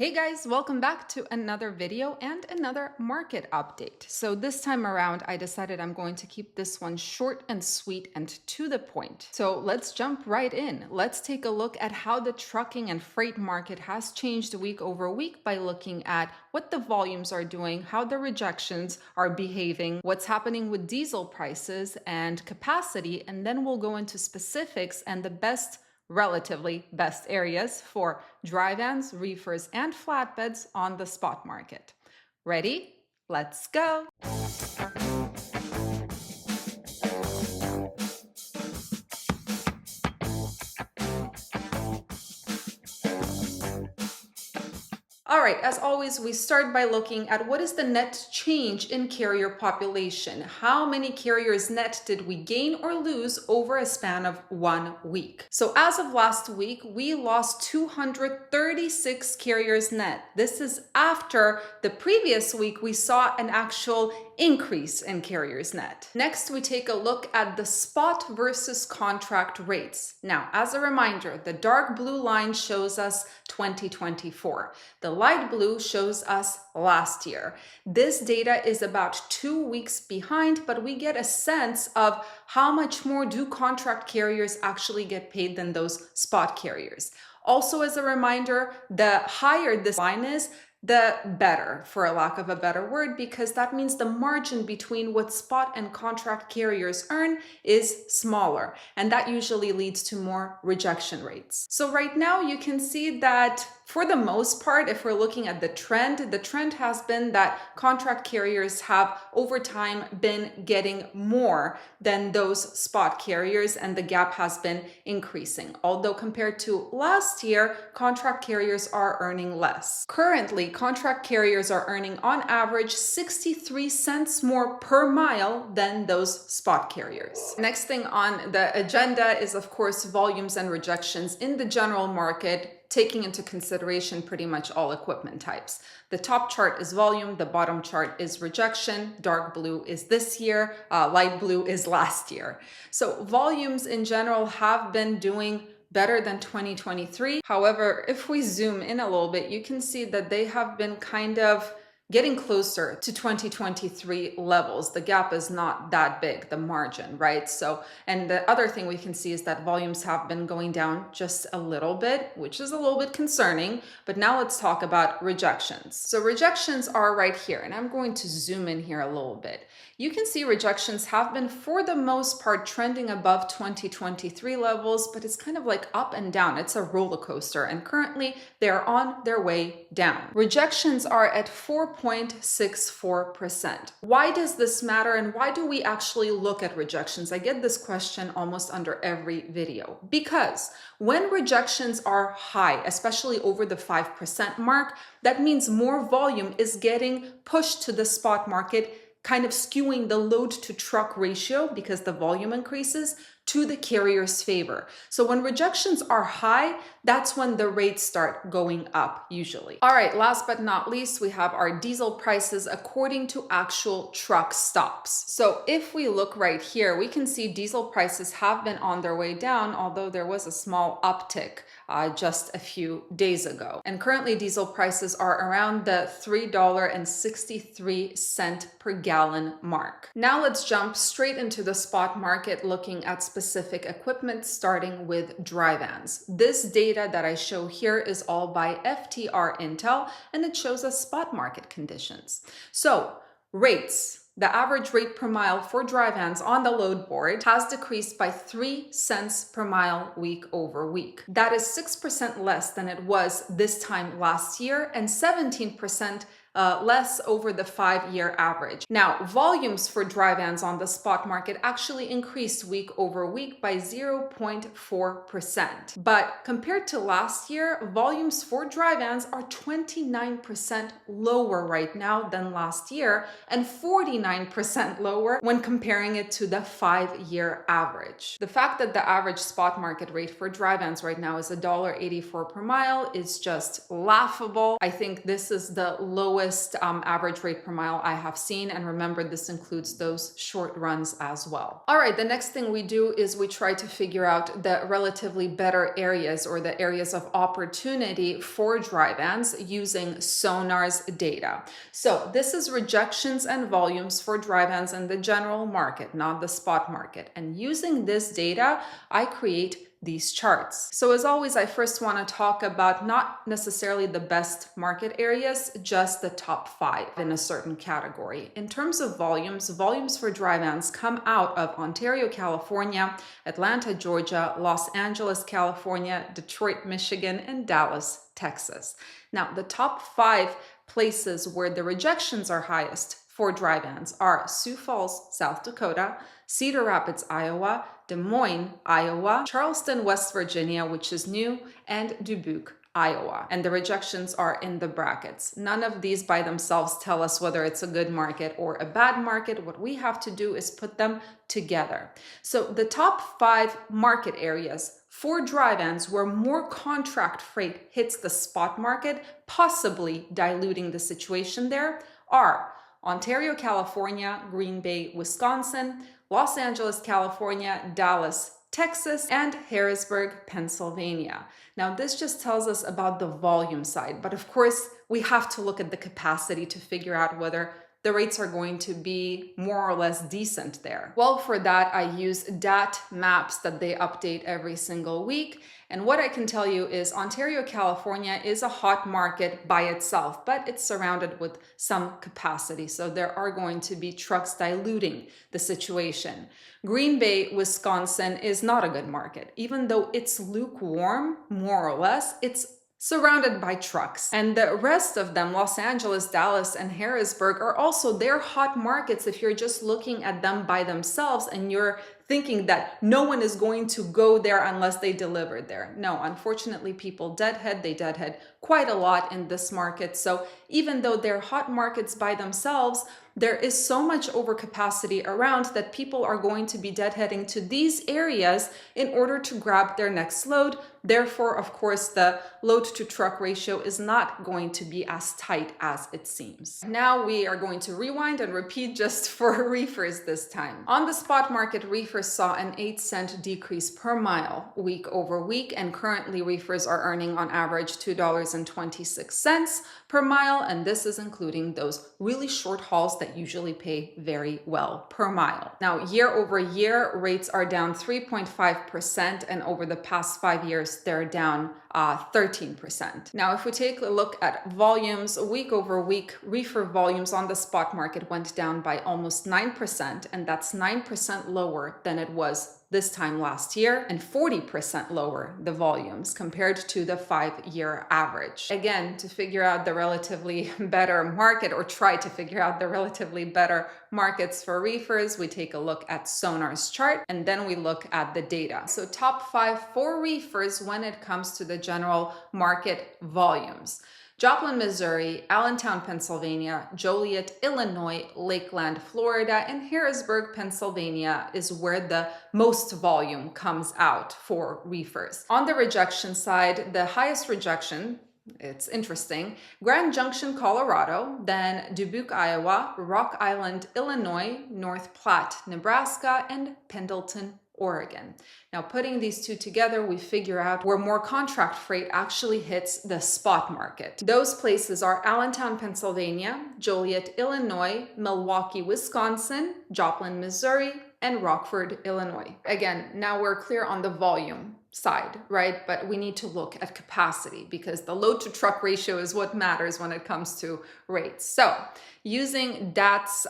Hey guys, welcome back to another video and another market update. So this time around, I decided I'm going to keep this one short and sweet and to the point. So let's jump right in. Let's take a look at how the trucking and freight market has changed week over week by looking at what the volumes are doing, how the rejections are behaving, what's happening with diesel prices and capacity, and then we'll go into specifics and the relatively best areas for dry vans, reefers, and flatbeds on the spot market. Ready? Let's go! All right, as always, we start by looking at what is the net change in carrier population. How many carriers net did we gain or lose over a span of 1 week? So as of last week, we lost 236 carriers net. This is after the previous week we saw an actual increase in carriers net. Next, we take a look at the spot versus contract rates. Now, as a reminder, the dark blue line shows us 2024. The light blue shows us last year. This data is about 2 weeks behind, but we get a sense of how much more do contract carriers actually get paid than those spot carriers. Also, as a reminder, the higher this line is, the better, for a lack of a better word, because that means the margin between what spot and contract carriers earn is smaller, and that usually leads to more rejection rates. So right now you can see that for the most part, if we're looking at the trend has been that contract carriers have over time been getting more than those spot carriers, and the gap has been increasing. Although compared to last year, contract carriers are earning less. Currently, contract carriers are earning on average 63 cents more per mile than those spot carriers. Next thing on the agenda is, of course, volumes and rejections in the general market, taking into consideration pretty much all equipment types. The top chart is volume, the bottom chart is rejection, dark blue is this year, light blue is last year. So volumes in general have been doing better than 2023. However, if we zoom in a little bit, you can see that they have been kind of getting closer to 2023 levels. The gap is not that big, the margin, right? So, and the other thing we can see is that volumes have been going down just a little bit, which is a little bit concerning. But now let's talk about rejections. So rejections are right here, and I'm going to zoom in here a little bit. You can see rejections have been, for the most part, trending above 2023 levels, but it's kind of like up and down. It's a roller coaster, and currently they're on their way down. Rejections are at 4.64%. Why does this matter, and why do we actually look at rejections? I get this question almost under every video. Because when rejections are high, especially over the 5% mark, that means more volume is getting pushed to the spot market, kind of skewing the load to truck ratio because the volume increases to the carrier's favor. So when rejections are high, that's when the rates start going up usually. All right, last but not least, we have our diesel prices according to actual truck stops. So if we look right here, we can see diesel prices have been on their way down, although there was a small uptick just a few days ago. And currently diesel prices are around the $3.63 per gallon mark. Now let's jump straight into the spot market looking at specific equipment, starting with dry vans. This data that I show here is all by FTR Intel, and it shows us spot market conditions. So rates. The average rate per mile for dry vans on the load board has decreased by 3 cents per mile week over week. That is 6% less than it was this time last year and 17% less over the 5-year average. Now, volumes for dry vans on the spot market actually increased week over week by 0.4%. But compared to last year, volumes for dry vans are 29% lower right now than last year and 49% lower when comparing it to the 5-year average. The fact that the average spot market rate for dry vans right now is $1.84 per mile is just laughable. I think this is the lowest lowest average rate per mile I have seen. And remember, this includes those short runs as well. All right, the next thing we do is we try to figure out the relatively better areas or the areas of opportunity for dry vans using Sonar's data. So this is rejections and volumes for dry vans in the general market, not the spot market. And using this data, I create these charts. So as always, I first want to talk about not necessarily the best market areas, just the top 5 in a certain category. In terms of volumes for dry vans come out of Ontario, California, Atlanta, Georgia, Los Angeles, California, Detroit, Michigan, and Dallas, Texas. Now, the top 5 places where the rejections are highest for dry vans are Sioux Falls, South Dakota, Cedar Rapids, Iowa, Des Moines, Iowa, Charleston, West Virginia, which is new, and Dubuque, Iowa. And the rejections are in the brackets. None of these by themselves tell us whether it's a good market or a bad market. What we have to do is put them together. So the top 5 market areas for dry vans where more contract freight hits the spot market, possibly diluting the situation there, are Ontario, California, Green Bay, Wisconsin, Los Angeles, California, Dallas, Texas, and Harrisburg, Pennsylvania. Now, this just tells us about the volume side, but of course, we have to look at the capacity to figure out whether the rates are going to be more or less decent there. Well, for that, I use DAT maps that they update every single week. And what I can tell you is Ontario, California is a hot market by itself, but it's surrounded with some capacity. So there are going to be trucks diluting the situation. Green Bay, Wisconsin is not a good market. Even though it's lukewarm, more or less, it's surrounded by trucks. And the rest of them, Los Angeles, Dallas, and Harrisburg, are also their hot markets if you're just looking at them by themselves and you're thinking that no one is going to go there unless they deliver there. No, unfortunately, people deadhead. They deadhead quite a lot in this market. So even though they're hot markets by themselves, there is so much overcapacity around that people are going to be deadheading to these areas in order to grab their next load. Therefore, of course, the load to truck ratio is not going to be as tight as it seems. Now we are going to rewind and repeat just for reefers this time. On the spot market, reefers saw an 8-cent decrease per mile week over week, and currently reefers are earning on average $2.26 per mile, and this is including those really short hauls that usually pay very well per mile. Now, year over year, rates are down 3.5%, and over the past 5 years, they're down 13%. Now, if we take a look at volumes, week over week, reefer volumes on the spot market went down by almost 9%, and that's 9% lower than it was this time last year, and 40% lower the volumes compared to the 5-year average. Again, to figure out the relatively better market, or try to figure out the relatively better markets for reefers, we take a look at Sonar's chart, and then we look at the data. So top 5 for reefers when it comes to the general market volumes. Joplin, Missouri, Allentown, Pennsylvania, Joliet, Illinois, Lakeland, Florida, and Harrisburg, Pennsylvania is where the most volume comes out for reefers. On the rejection side, the highest rejection, it's interesting, Grand Junction, Colorado, then Dubuque, Iowa, Rock Island, Illinois, North Platte, Nebraska, and Pendleton, Oregon. Now, putting these two together, we figure out where more contract freight actually hits the spot market. Those places are Allentown, Pennsylvania, Joliet, Illinois, Milwaukee, Wisconsin, Joplin, Missouri, and Rockford, Illinois. Again, now we're clear on the volume side, right? But we need to look at capacity because the load to truck ratio is what matters when it comes to rates. So using DAT's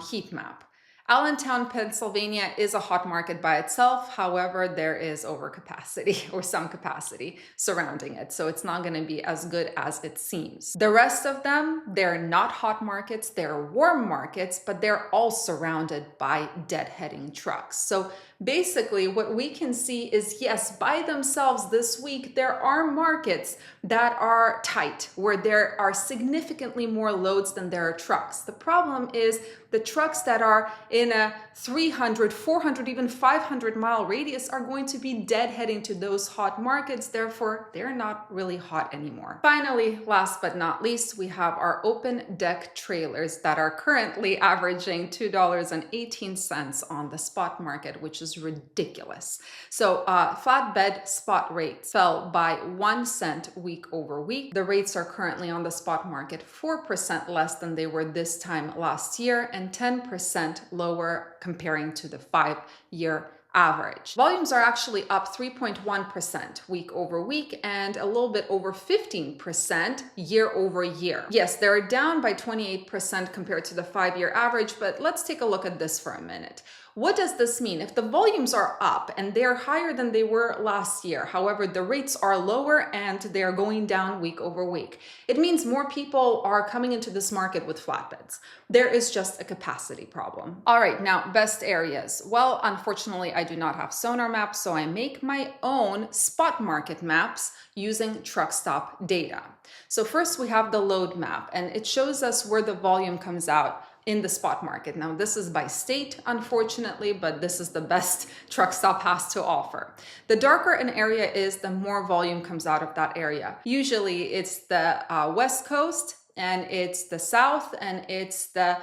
heat map, Allentown, Pennsylvania is a hot market by itself. However, there is overcapacity or some capacity surrounding it. So it's not going to be as good as it seems. The rest of them, they're not hot markets, they're warm markets, but they're all surrounded by deadheading trucks. So basically what we can see is, yes, by themselves this week, there are markets that are tight, where there are significantly more loads than there are trucks. The problem is the trucks that are in a 300, 400, even 500 mile radius are going to be deadheading to those hot markets. Therefore, they're not really hot anymore. Finally, last but not least, we have our open deck trailers that are currently averaging $2.18 on the spot market, which is ridiculous. So flatbed spot rates fell by 1 cent week over week. The rates are currently on the spot market 4% less than they were this time last year and 10% lower comparing to the 5-year average. Volumes are actually up 3.1% week over week and a little bit over 15% year over year. Yes, they're down by 28% compared to the 5-year average, but let's take a look at this for a minute. What does this mean? If the volumes are up and they're higher than they were last year, however, the rates are lower and they're going down week over week, it means more people are coming into this market with flatbeds. There is just a capacity problem. All right, now best areas. Well, unfortunately, I do not have sonar maps, so I make my own spot market maps using truck stop data. So first we have the load map, and it shows us where the volume comes out in the spot market. Now, this is by state, unfortunately, but this is the best truck stop has to offer. The darker an area is, the more volume comes out of that area. Usually it's the West Coast, and it's the South, and it's the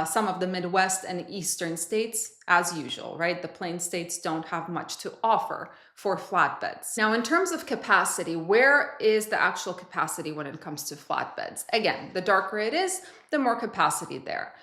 some of the Midwest and Eastern states, as usual, right? The plain states don't have much to offer for flatbeds. Now, in terms of capacity, where is the actual capacity when it comes to flatbeds? Again, the darker it is, the more capacity there.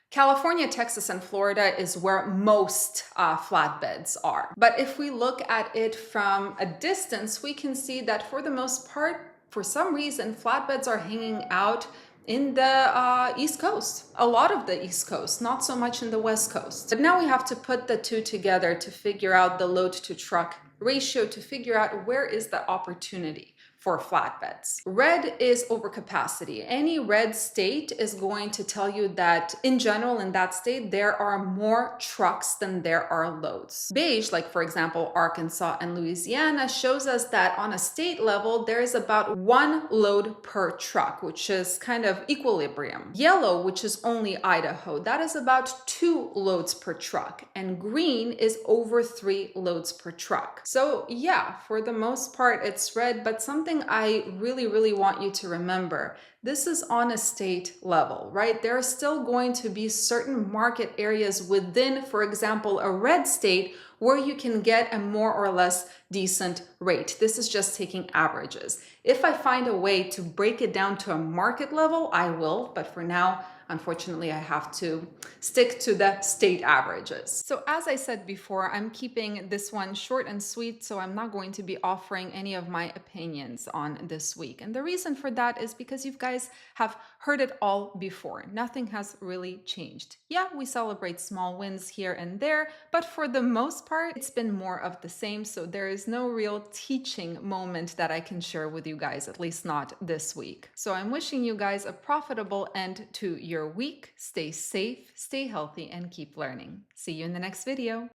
California, Texas, and Florida is where most flatbeds are. But if we look at it from a distance, we can see that for the most part, for some reason, flatbeds are hanging out in the East Coast. A lot of the East Coast, not so much in the West Coast. But now we have to put the two together to figure out the load to truck ratio, to figure out where is the opportunity for flatbeds. Red is overcapacity. Any red state is going to tell you that in general in that state there are more trucks than there are loads. Beige, like for example Arkansas and Louisiana, shows us that on a state level there is about 1 load per truck, which is kind of equilibrium. Yellow, which is only Idaho, that is about 2 loads per truck, and green is over 3 loads per truck. So yeah, for the most part it's red, but something I really want you to remember, this is on a state level, right? There are still going to be certain market areas within, for example, a red state where you can get a more or less decent rate. This is just taking averages. If I find a way to break it down to a market level, I will, but for now, unfortunately, I have to stick to the state averages. So as I said before, I'm keeping this one short and sweet, so I'm not going to be offering any of my opinions on this week. And the reason for that is because you guys have heard it all before. Nothing has really changed. Yeah, we celebrate small wins here and there, but for the most part, it's been more of the same. So there is no real teaching moment that I can share with you guys, at least not this week. So I'm wishing you guys a profitable end to your week. Stay safe, stay healthy, and keep learning. See you in the next video.